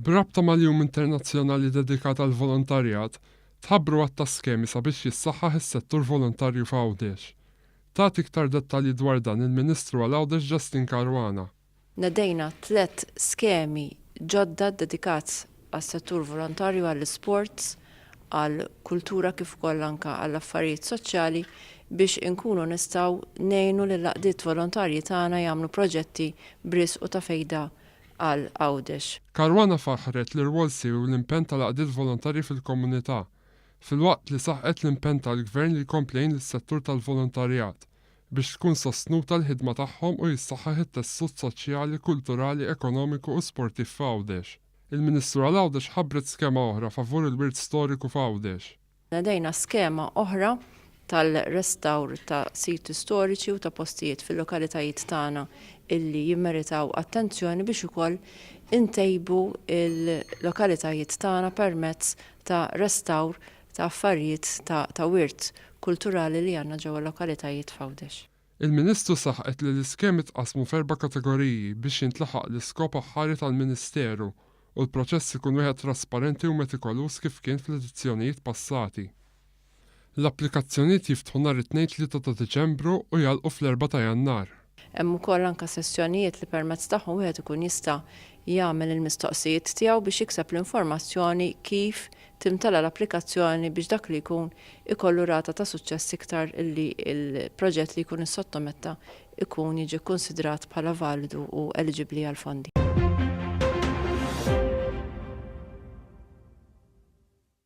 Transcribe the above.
B'rabta mal-Jum Internazzjonali dedikat għal volontarjat, tħabbru għatta skemi sabiex jissaħħaħ is-settur volontarju f'Għawdex. Tat iktar dettalji dwar dan il-Ministru għal Għawdex Justin Caruana. Nadejna 3 skemi ġodda dedikat għas-settur volontarju għall-sports, għall-kultura kif ukoll anke għall-affarijiet soċjali biex inkunu nistgħu ngħinu lil laqdiet volontarji tagħna jagħmlu proġetti bris u ta' fejda għal Għawdex. Caruana faħret l-irwol siewi u l-impenn tal-laqdiet volontarji fil-komunità, filwaqt li saħqet l-impenn tal-Gvern li jkomplejn lis-settur tal-volontarjat biex tkun sostnuta l-ħidma tagħhom u jissaħħaħ it-tessut soċjali, kulturali, ekonomiku u sportiv f'Għawdex. Il-Ministru għal Għawdex ħabbret skema oħra favur il-wirt storiku f'Għawdex. Nadejna skema oħra tal-restawr ta' siti storiċi u ta' postijiet fil-lokalitajiet tagħna illi jimmeritaw attenzjoni biex ukoll intejbu il-lokalitajiet tagħna permezz ta' restawr ta' affarijiet ta' wirt kulturali li għandna ġewwa lokalitajiet f'Għawdex. Il-Ministru saħqet li l-iskemi tqasmu f'4 kategoriji biex jintlaħaq l-iskop aħħari tal-Ministeru u l-proċess ikun wieħed trasparenti u metikolus kif kien fl-edizzjonijiet passati. L-applikazzjonijiet jiftħu nhar it-2-3 ta' Diċembru u jgħalqu fl-4 ta' Jannar. Hemm ukoll anke sessjonijiet li permezz tagħhom wieħed ikun jista' jagħmel il-mistoqsijiet tiegħu biex jikseb l-informazzjoni kif timtela l-applikazzjoni biex dak li jkun ikollu rata ta' suċċess iktar illi il-proġett li jkun issottometta ikun jiġi konsidrat bħala validu u eligibbli għal fondi.